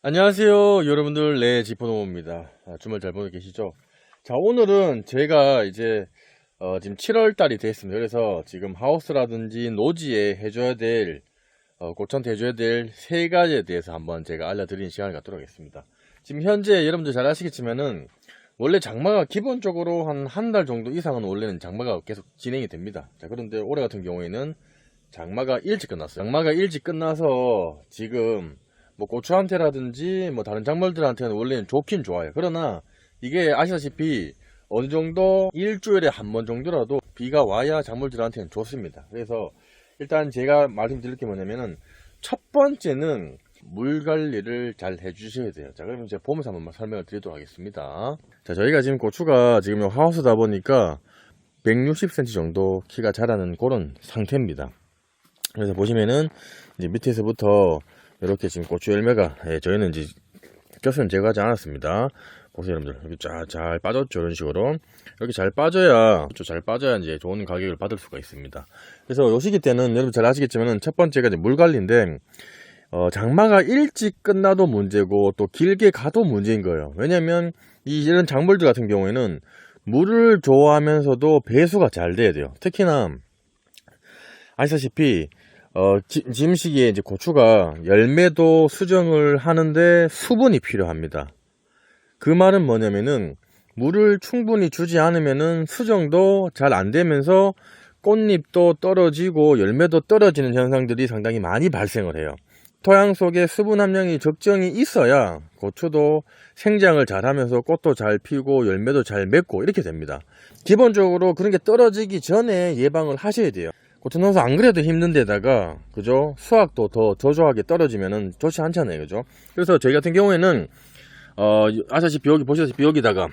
안녕하세요 여러분들, 네 지포노모입니다. 주말 잘 보내고 계시죠? 자, 오늘은 제가 이제 지금 7월 달이 됐습니다. 그래서 지금 하우스라든지 노지에 해줘야 될 고천한테 해줘야 될 세 가지에 대해서 한번 제가 알려드리는 시간을 갖도록 하겠습니다. 지금 현재 여러분들 잘 아시겠지만은 원래 장마가 기본적으로 한 달 정도 이상은 원래는 장마가 계속 진행이 됩니다. 자, 그런데 올해 같은 경우에는 장마가 일찍 끝났어요. 장마가 일찍 끝나서 지금 뭐 고추한테라든지 뭐 다른 작물들한테는 원래는 좋긴 좋아요. 그러나 이게 아시다시피 어느 정도 일주일에 한 번 정도라도 비가 와야 작물들한테는 좋습니다. 그래서 일단 제가 말씀드릴 게 뭐냐면은 첫 번째는 물 관리를 잘 해주셔야 돼요. 자, 그럼 이제 보면서 한번 설명을 드리도록 하겠습니다. 자, 저희가 지금 고추가 지금 하우스다 보니까 160cm 정도 키가 자라는 그런 상태입니다. 그래서 보시면은 이제 밑에서부터 이렇게 지금 고추 열매가, 저희는 이제 껴서는 제거하지 않았습니다. 보세요 여러분들, 여기 잘 빠졌죠. 이런 식으로 이렇게 잘 빠져야 이제 좋은 가격을 받을 수가 있습니다. 그래서 요 시기 때는 여러분 잘 아시겠지만은 첫 번째가 이제 물 관리인데, 장마가 일찍 끝나도 문제고 또 길게 가도 문제인 거예요. 왜냐면 이런 작물들 같은 경우에는 물을 좋아하면서도 배수가 잘 돼야 돼요. 특히나 아시다시피 지금 시기에 이제 고추가 열매도 수정을 하는데 수분이 필요합니다. 그 말은 뭐냐면은 물을 충분히 주지 않으면은 수정도 잘 안 되면서 꽃잎도 떨어지고 열매도 떨어지는 현상들이 상당히 많이 발생을 해요. 토양 속에 수분 함량이 적정히 있어야 고추도 생장을 잘 하면서 꽃도 잘 피고 열매도 잘 맺고 이렇게 됩니다. 기본적으로 그런 게 떨어지기 전에 예방을 하셔야 돼요. 고추 농사 안 그래도 힘든데다가, 그죠? 수확도 더 저조하게 떨어지면은 좋지 않잖아요, 그죠? 그래서 저희 같은 경우에는 아시다시피 여기 보시다시피 여기다가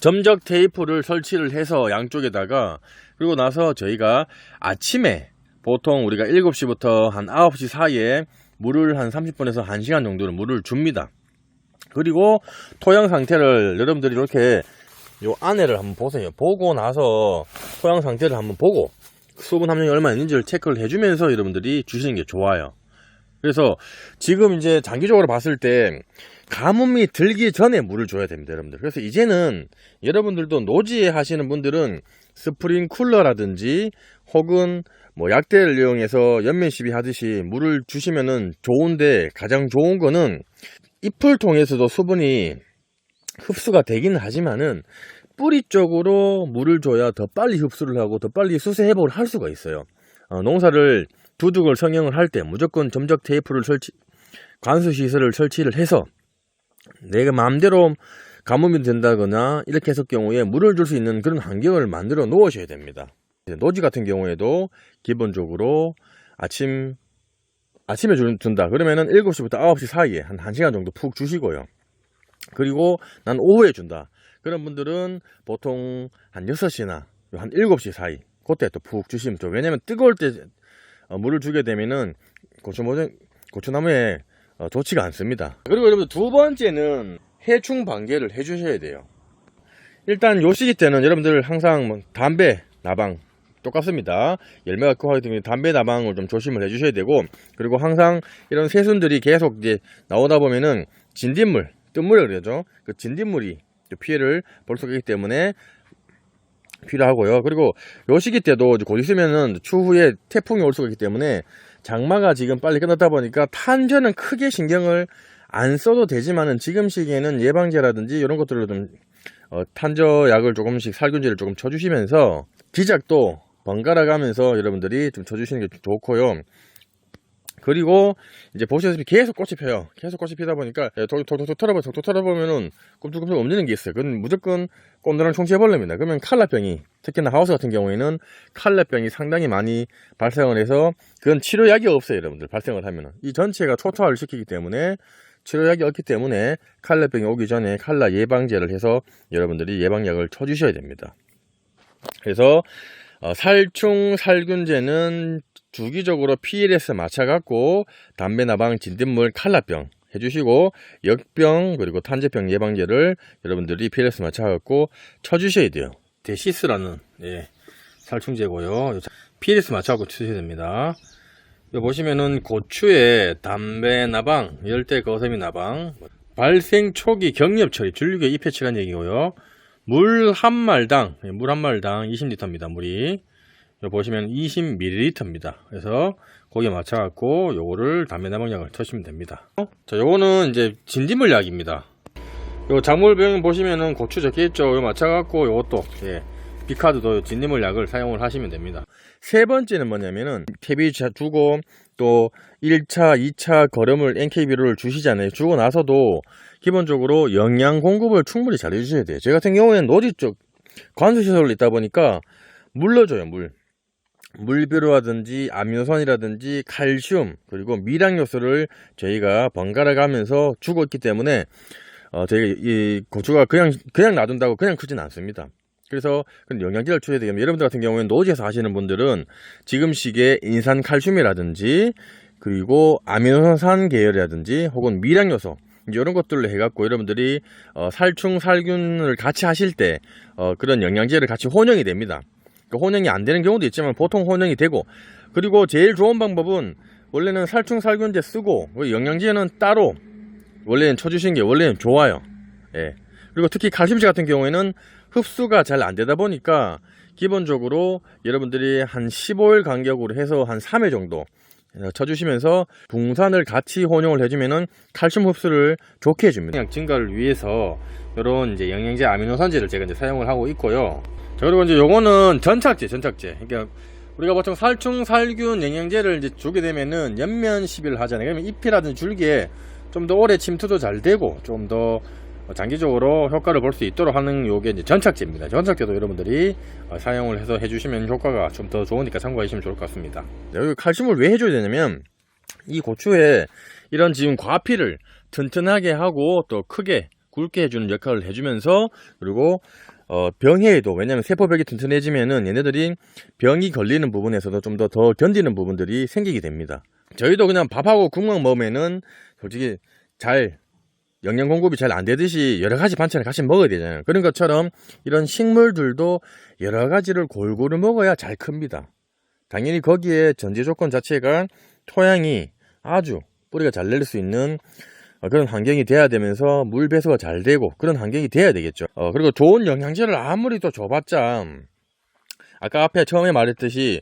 점적 테이프를 설치를 해서 양쪽에다가, 그리고 나서 저희가 아침에 보통 우리가 7시부터 한 9시 사이에 물을 한 30분에서 1시간 정도를 물을 줍니다. 그리고 토양 상태를 여러분들이 이렇게 요 안에를 한번 보세요. 보고 나서 토양 상태를 한번 보고 수분 함량이 얼마나 있는지를 체크를 해주면서 여러분들이 주시는 게 좋아요. 그래서 지금 이제 장기적으로 봤을 때 가뭄이 들기 전에 물을 줘야 됩니다, 여러분들. 그래서 이제는 여러분들도 노지에 하시는 분들은 스프링쿨러라든지 혹은 뭐 약대를 이용해서 연면 시비 하듯이 물을 주시면은 좋은데, 가장 좋은 거는 잎을 통해서도 수분이 흡수가 되기는 하지만은 뿌리 쪽으로 물을 줘야 더 빨리 흡수를 하고 더 빨리 수세 회복을 할 수가 있어요. 농사를 두둑을 성형을 할 때 무조건 점적 테이프를 관수 시설을 설치를 해서 내가 마음대로 가뭄이 된다거나 이렇게 했을 경우에 물을 줄 수 있는 그런 환경을 만들어 놓으셔야 됩니다. 노지 같은 경우에도 기본적으로 아침에 준다 그러면은 7시부터 9시 사이에 한 1시간 정도 푹 주시고요. 그리고 난 오후에 준다 그런 분들은 보통 한 6시나 한 7시 사이 그때 또 푹 주시면 좋아요. 왜냐면 뜨거울 때 물을 주게 되면은 고추나무에 좋지가 않습니다. 그리고 여러분 두 번째는 해충 방제를 해주셔야 돼요. 일단 요 시기 때는 여러분들 항상 뭐 담배, 나방 똑같습니다. 열매가 크고 하기 때문에 담배, 나방을 좀 조심을 해주셔야 되고, 그리고 항상 이런 새순들이 계속 이제 나오다 보면은 진딧물, 뜬물이라고 그러죠. 그 진딧물이 피해를 볼 수가 있기 때문에 필요하고요. 그리고 요 시기 때도 곧 있으면은 추후에 태풍이 올 수가 있기 때문에 장마가 지금 빨리 끝났다 보니까 탄저는 크게 신경을 안 써도 되지만은 지금 시기에는 예방제라든지 이런 것들로 좀 탄저약을 조금씩, 살균제를 조금 쳐주시면서 기작도 번갈아 가면서 여러분들이 좀 쳐주시는 게 좋고요. 그리고 이제 보시다시피 계속 꽃이 펴요. 계속 꽃이 피다 보니까 톡톡 털어보면은 꿈틀꿈틀 없는 게 있어요. 그건 무조건 꼼드랑 총치해벌레입니다. 그러면 칼라병이, 특히나 하우스 같은 경우에는 칼라병이 상당히 많이 발생을 해서 그건 치료약이 없어요, 여러분들. 발생을 하면은 이 전체가 초토화를 시키기 때문에 치료약이 없기 때문에 칼라병이 오기 전에 칼라 예방제를 해서 여러분들이 예방약을 쳐주셔야 됩니다. 그래서 살충 살균제는 주기적으로 PLS 맞춰갖고 담배, 나방, 진딧물, 칼라병 해주시고, 역병 그리고 탄저병 예방제를 여러분들이 PLS 맞춰갖고 쳐주셔야 돼요. 데시스라는 살충제고요. PLS 맞춰갖고 치셔야 됩니다. 여기 보시면은 고추의 담배 나방, 열대 거세미 나방, 발생 초기 경렵 처리, 줄기에 잎에 칠한 얘기고요. 물 한 말당 20L입니다. 물이. 여기 보시면 20ml입니다. 그래서 거기에 맞춰갖고 요거를 담배 나방약을 터시면 됩니다. 자, 요거는 이제 진딧물 약입니다. 요 작물병 보시면은 고추 적혀있죠. 요 맞춰갖고 요것도 비카드도 진딧물 약을 사용을 하시면 됩니다. 세 번째는 뭐냐면은 KB 주고 또 1차 2차 거름을 NK비료를 주시잖아요. 주고 나서도 기본적으로 영양 공급을 충분히 잘 해주셔야 돼요. 저 같은 경우에는 노지 쪽 관수시설로 있다 보니까 물러줘요. 물비료라든지 아미노산이라든지 칼슘 그리고 미량 요소를 저희가 번갈아 가면서 주고 있기 때문에 저희가 이 고추가 그냥 놔둔다고 그냥 크진 않습니다. 그래서 영양제를 줘야 되겠면 여러분들 같은 경우에는 노지에서 하시는 분들은 지금 시기에 인산 칼슘이라든지 그리고 아미노산 계열이라든지 혹은 미량 요소 이런 것들로 해갖고 여러분들이 살충 살균을 같이 하실 때 그런 영양제를 같이 혼용이 됩니다. 혼용이 안 되는 경우도 있지만 보통 혼용이 되고, 그리고 제일 좋은 방법은 원래는 살충 살균제 쓰고 영양제는 따로 원래는 쳐주시는 게 원래는 좋아요. 그리고 특히 칼슘제 같은 경우에는 흡수가 잘 안 되다 보니까 기본적으로 여러분들이 한 15일 간격으로 해서 한 3회 정도 쳐주시면서 붕산을 같이 혼용을 해주면은 칼슘 흡수를 좋게 해줍니다. 영양 증가를 위해서 이런 이제 영양제 아미노산제를 제가 이제 사용을 하고 있고요. 자, 그리고 이제 요거는 전착제. 그러니까 우리가 보통 살충 살균 영양제를 이제 주게 되면은 연면 시비를 하잖아요. 그러면 잎이라든지 줄기에 좀 더 오래 침투도 잘 되고 좀 더 장기적으로 효과를 볼 수 있도록 하는 요게 이제 전착제입니다. 전착제도 여러분들이 사용을 해서 해주시면 효과가 좀 더 좋으니까 참고하시면 좋을 것 같습니다. 여기 칼슘을 왜 해줘야 되냐면 이 고추에 이런 지금 과피를 튼튼하게 하고 또 크게 굵게 해주는 역할을 해주면서 그리고 병해에도, 왜냐면 세포벽이 튼튼해지면은 얘네들이 병이 걸리는 부분에서도 좀 더 견디는 부분들이 생기게 됩니다. 저희도 그냥 밥하고 국만 먹으면은 솔직히 영양 공급이 잘 안 되듯이 여러 가지 반찬을 같이 먹어야 되잖아요. 그런 것처럼 이런 식물들도 여러 가지를 골고루 먹어야 잘 큽니다. 당연히 거기에 전제 조건 자체가 토양이 아주 뿌리가 잘 낼 수 있는 그런 환경이 돼야 되면서 물 배수가 잘 되고 그런 환경이 돼야 되겠죠. 그리고 좋은 영양제를 아무리 또 줘봤자 아까 앞에 처음에 말했듯이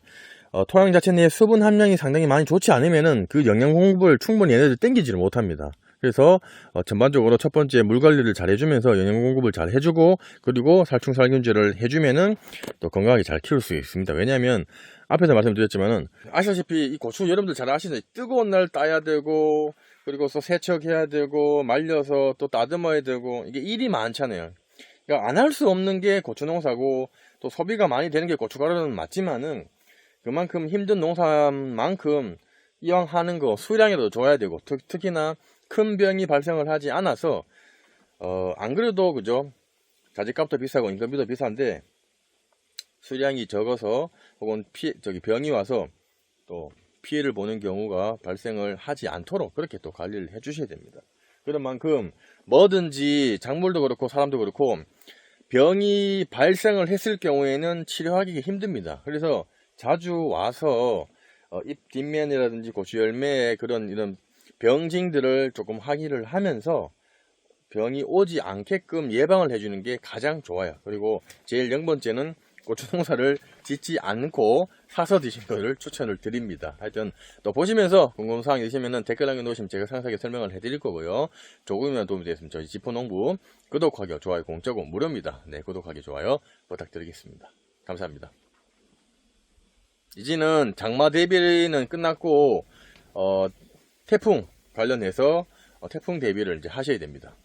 토양 자체 내에 수분 함량이 상당히 많이 좋지 않으면은 그 영양 공급을 충분히 얘네들 땡기지를 못합니다. 그래서 전반적으로 첫 번째 물 관리를 잘 해주면서 영양 공급을 잘 해주고 그리고 살충 살균제를 해주면은 또 건강하게 잘 키울 수 있습니다. 왜냐하면 앞에서 말씀드렸지만은 아시다시피 이 고추 여러분들 잘 아시는 뜨거운 날 따야 되고 그리고 또 세척해야 되고 말려서 또 따듬어야 되고 이게 일이 많잖아요. 그러니까 안 할 수 없는 게 고추 농사고 또 소비가 많이 되는 게 고춧가루는 맞지만은 그만큼 힘든 농사만큼 이왕 하는 거 수량이라도 줘야 되고 특히나 큰 병이 발생을 하지 않아서 안 그래도 그죠, 자재값도 비싸고 인건비도 비싼데 수량이 적어서 혹은 병이 와서 또 피해를 보는 경우가 발생을 하지 않도록 그렇게 또 관리를 해 주셔야 됩니다. 그런 만큼 뭐든지 작물도 그렇고 사람도 그렇고 병이 발생을 했을 경우에는 치료하기가 힘듭니다. 그래서 자주 와서 잎 뒷면이라든지 고추 열매에 이런 병징들을 조금 확인을 하면서 병이 오지 않게끔 예방을 해주는 게 가장 좋아요. 그리고 제일 0번째는 고추 농사를 짓지 않고 사서 드시는 것을 추천을 드립니다. 하여튼 또 보시면서 궁금사항 있으시면 댓글 남겨놓으시면 제가 상세하게 설명을 해드릴 거고요. 조금이면 도움이 되었으면 저희 지포농부 구독하기, 좋아요 공짜고 무료입니다. 네, 구독하기, 좋아요 부탁드리겠습니다. 감사합니다. 이제는 장마 대비는 끝났고 태풍 관련해서 태풍 대비를 이제 하셔야 됩니다.